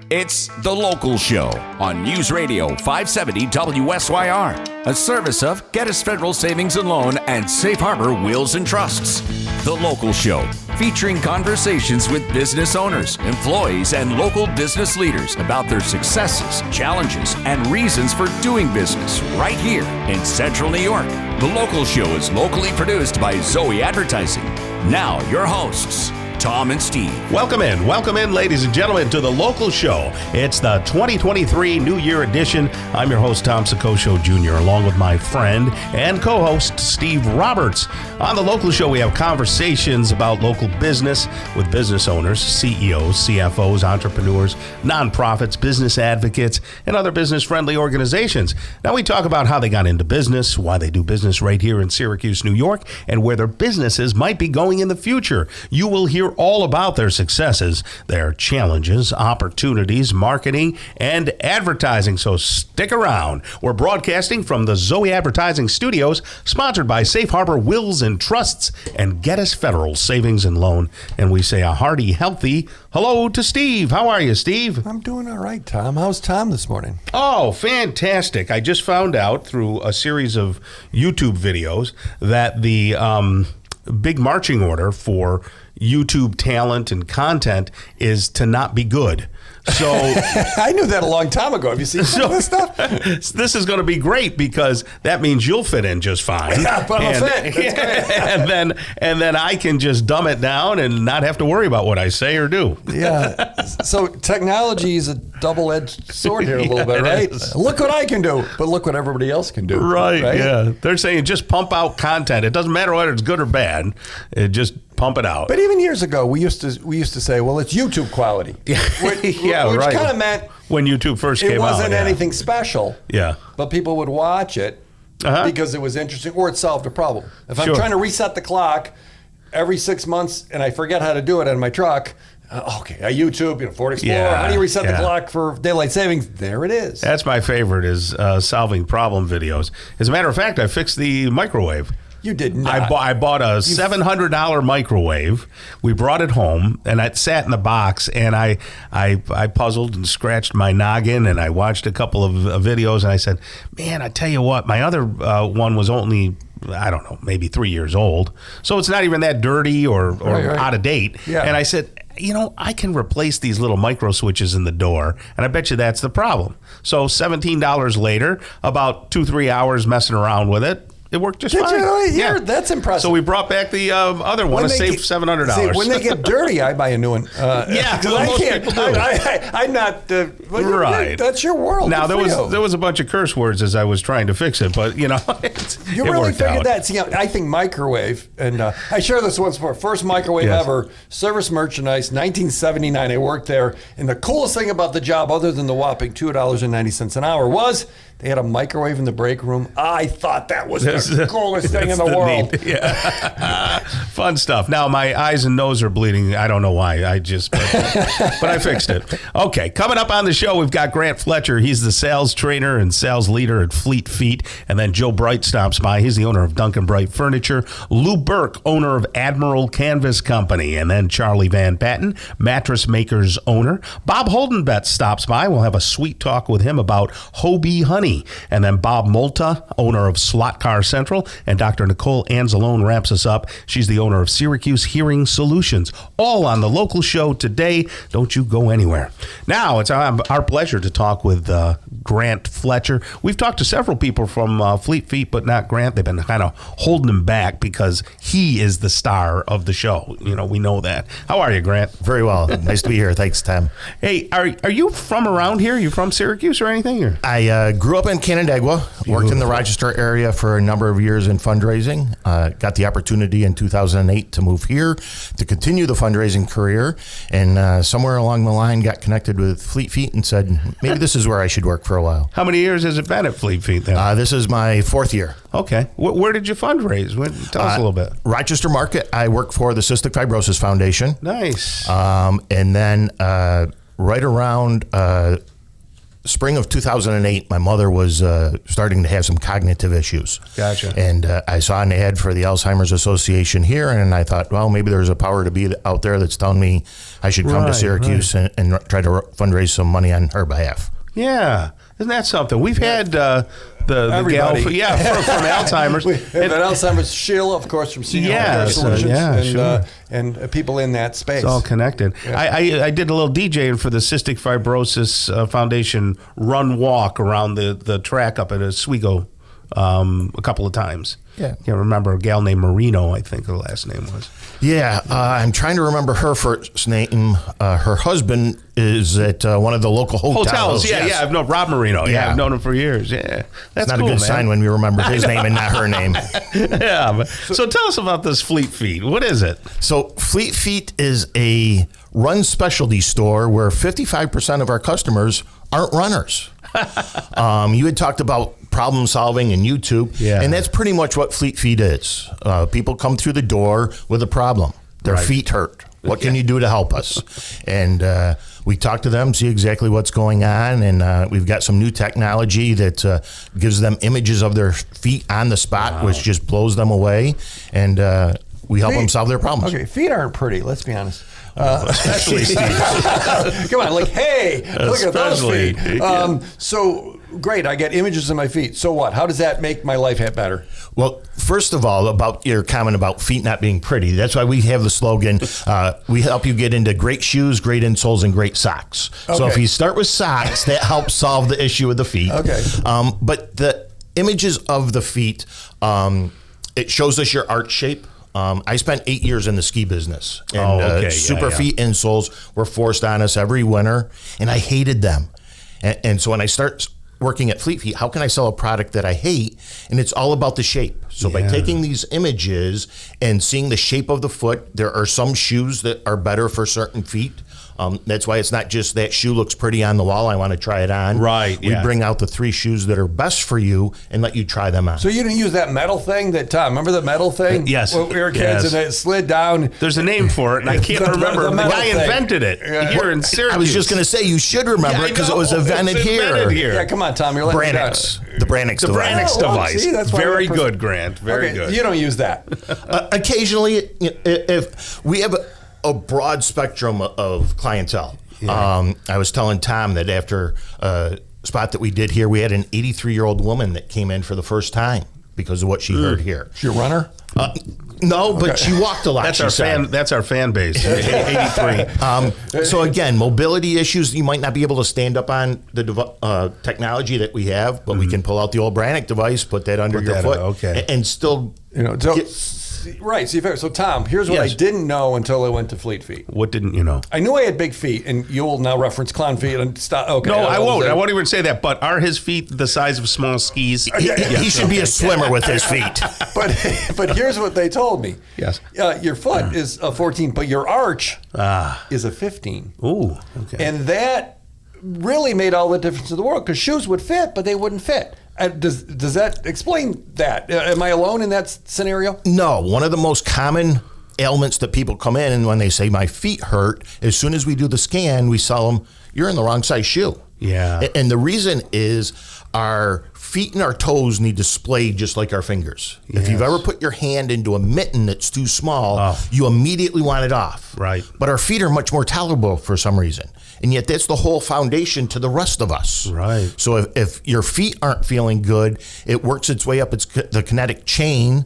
It's The Local Show on News Radio 570 WSYR, a service of Geddes Federal Savings and Loan and Safe Harbor Wills and Trusts. The Local Show, featuring conversations with business owners, employees, and local business leaders about their successes, challenges, and reasons for doing business right here in Central New York. The Local Show is locally produced by Zoey Advertising. Now, your hosts, Tom and Steve. Welcome in, ladies and gentlemen, to The Local Show. It's the 2023 New Year edition. I'm your host, Tom Soccocio Jr., along with my friend and co-host, Steve Roberts. On The Local Show, we have conversations about local business with business owners, CEOs, CFOs, entrepreneurs, nonprofits, business advocates, and other business-friendly organizations. Now, we talk about how they got into business, why they do business right here in Syracuse, New York, and where their businesses might be going in the future. You will hear all about their successes, their challenges, opportunities, marketing, and advertising. So stick around. We're broadcasting from the Zoey Advertising Studios, sponsored by Safe Harbor Wills and Trusts and Geddes Federal Savings and Loan. And we say a hearty, healthy hello to Steve. How are you, Steve? I'm doing all right, Tom. How's Tom this morning? Oh, fantastic. I just found out through a series of YouTube videos that the big marching order for YouTube talent and content is to not be good. So I knew that a long time ago. Have you seen some of this stuff? This is going to be great because that means you'll fit in just fine. Yeah, but I'll fit. That's great. and then I can just dumb it down and not have to worry about what I say or do. Yeah. So technology is a double-edged sword here a little bit, right? Look what I can do, but look what everybody else can do. Right? Yeah. They're saying just pump out content. It doesn't matter whether it's good or bad. Just pump it out. But even years ago, we used to say, well, it's YouTube quality. Which right. kind of meant when YouTube first came out. It wasn't anything special. Yeah. But people would watch it because it was interesting or it solved a problem. If I'm trying to reset the clock every 6 months and I forget how to do it on my truck, I YouTube, Ford Explorer. How do you reset the clock for daylight savings? There it is. That's my favorite is solving problem videos. As a matter of fact, I fixed the microwave. You did not. I bought a $700 microwave. We brought it home, and it sat in the box, and I puzzled and scratched my noggin, and I watched a couple of videos, and I said, man, I tell you what, my other one was only, I don't know, maybe 3 years old, so it's not even that dirty or out of date. Yeah. And I said, I can replace these little micro switches in the door, and I bet you that's the problem. So $17 later, about 2-3 hours messing around with it, it worked just fine. Yeah, that's impressive. So we brought back the other one to save $700. When they get dirty, I buy a new one. Because I can't. I'm not. Right. That's your world. Now there was a bunch of curse words as I was trying to fix it, but you really figured that. See, I think microwave, and I share this once before. First microwave ever, service merchandise, 1979. I worked there, and the coolest thing about the job, other than the whopping $2.90 an hour, was they had a microwave in the break room. I thought that was the coolest thing in the world. Yeah. Fun stuff. Now my eyes and nose are bleeding. I don't know why. But I fixed it. Okay, coming up on the show, we've got Grant Fletcher. He's the sales trainer and sales leader at Fleet Feet. And then Joe Bright stops by. He's the owner of Duncan Bright Furniture. Lou Burke, owner of Admiral Canvas Company. And then Charlie Van Patten, mattress maker's owner. Bob Holdenbett stops by. We'll have a sweet talk with him about Hobie Honey. And then Bob Molta, owner of Slot Car Central, and Dr. Nicole Anzalone wraps us up. She's the owner of Syracuse Hearing Solutions. All on The Local Show today. Don't you go anywhere. Now, it's our pleasure to talk with Grant Fletcher. We've talked to several people from Fleet Feet, but not Grant. They've been kind of holding him back because he is the star of the show. We know that. How are you, Grant? Very well. Nice to be here. Thanks, Tom. Hey, are you from around here? Are you from Syracuse or anything? Or? I grew up in Canandaigua, worked in the Rochester area for a number of years in fundraising, got the opportunity in 2008 to move here to continue the fundraising career, and somewhere along the line got connected with Fleet Feet and said, maybe this is where I should work for a while. How many years has it been at Fleet Feet then? This is my 4th year. Okay. Where did you fundraise? Tell us a little bit. Rochester Market. I work for the Cystic Fibrosis Foundation. Nice. And then right around spring of 2008, my mother was starting to have some cognitive issues. Gotcha. And I saw an ad for the Alzheimer's Association here, and I thought, well, maybe there's a power to be out there that's telling me I should come to Syracuse and try to fundraise some money on her behalf. Yeah. Isn't that something? We've had the gal from Alzheimer's. We have Alzheimer's, Sheila, of course, from Senior Healthcare Solutions, and people in that space. It's all connected. Yeah. I did a little DJing for the Cystic Fibrosis Foundation run walk around the track up at Oswego a couple of times. Yeah. Can't remember, a gal named Marino, I think her last name was. Yeah, I'm trying to remember her first name. Her husband is at one of the local hotels. Yeah, I've known Rob Marino. Yeah, I've known him for years. Yeah, that's not cool, a good man. sign when we remember his name and not her name. Yeah. So tell us about this Fleet Feet. What is it? So Fleet Feet is a run specialty store where 55% of our customers aren't runners. You had talked about problem solving in YouTube, and that's pretty much what Fleet Feet is. People come through the door with a problem. Their feet hurt. What can you do to help us? And we talk to them, see exactly what's going on, and we've got some new technology that gives them images of their feet on the spot, which just blows them away, and we help them solve their problems. Okay, feet aren't pretty, let's be honest. Especially Steve. Come on, like, hey, look at those feet. Yeah. So, great, I get images of my feet. So what? How does that make my life better? Well, first of all, about your comment about feet not being pretty, that's why we have the slogan, we help you get into great shoes, great insoles, and great socks. Okay. So if you start with socks, that helps solve the issue with the feet. Okay. But the images of the feet, it shows us your arch shape. I spent 8 years in the ski business, and super feet insoles were forced on us every winter, and I hated them. And so when I start working at Fleet Feet, how can I sell a product that I hate? And it's all about the shape. So by taking these images and seeing the shape of the foot, there are some shoes that are better for certain feet. That's why it's not just that shoe looks pretty on the wall, I want to try it on. Right. We bring out the 3 shoes that are best for you and let you try them on. So you didn't use that metal thing that, Tom, remember the metal thing? Yes. When we were kids and it slid down. There's a name for it, and I can't remember. The guy invented it here in Syracuse. I was just going to say, you should remember it because it was invented here. Yeah, come on, Tom. You're letting The Branix device. The Branix device. See, that's why very good, Grant. Very good. You don't use that. Occasionally, if we have a broad spectrum of clientele. I was telling Tom that after a spot that we did here, we had an 83-year-old woman that came in for the first time because of what she heard here. She a runner? No, but she walked a lot. That's our fan base. 83. So again, mobility issues. You might not be able to stand up on the technology that we have, but we can pull out the old Branix device, put that under your foot, and still, right. So Tom, here's what I didn't know until I went to Fleet Feet. What didn't you know? I knew I had big feet, and you'll now reference clown feet and stop. Okay. No, I won't. I won't even say that. But are his feet the size of small skis? He should be a swimmer with his feet. But here's what they told me. Yes. Your foot is a 14, but your arch is a 15. Ooh. Okay. And that really made all the difference in the world because shoes would fit, but they wouldn't fit. Does that explain that? Am I alone in that scenario? No. One of the most common ailments that people come in and when they say my feet hurt, as soon as we do the scan, we tell them you're in the wrong size shoe. Yeah. And the reason is our feet and our toes need to splay just like our fingers. Yes. If you've ever put your hand into a mitten that's too small, you immediately want it off. Right. But our feet are much more tolerable for some reason. And yet that's the whole foundation to the rest of us. Right. So if your feet aren't feeling good, it works its way up the kinetic chain.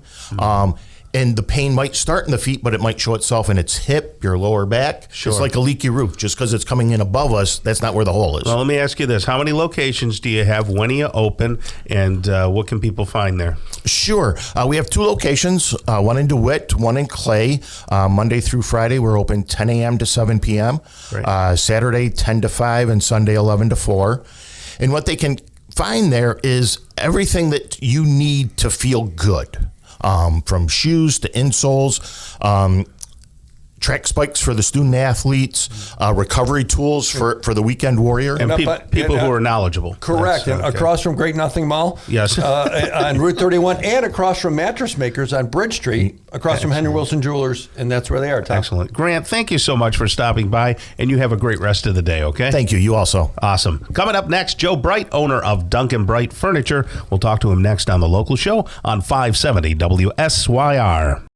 And the pain might start in the feet, but it might show itself in its hip, your lower back. Sure. It's like a leaky roof. Just because it's coming in above us, that's not where the hole is. Well, let me ask you this. How many locations do you have? When are you open? And what can people find there? Sure. We have 2 locations, one in DeWitt, one in Clay. Monday through Friday, we're open 10 a.m. to 7 p.m. Saturday, 10 to 5, and Sunday, 11 to 4. And what they can find there is everything that you need to feel good. From shoes to insoles. track spikes for the student athletes, recovery tools for the weekend warrior. And people who are knowledgeable. Correct. And across from Great Nothing Mall. Yes. On Route 31 and across from Mattress Makers on Bridge Street, across from Henry Wilson Jewelers. And that's where they are, Tom. Excellent. Grant, thank you so much for stopping by, and you have a great rest of the day, okay? Thank you. You also. Awesome. Coming up next, Joe Bright, owner of Duncan Bright Furniture. We'll talk to him next on The Local Show on 570 WSYR.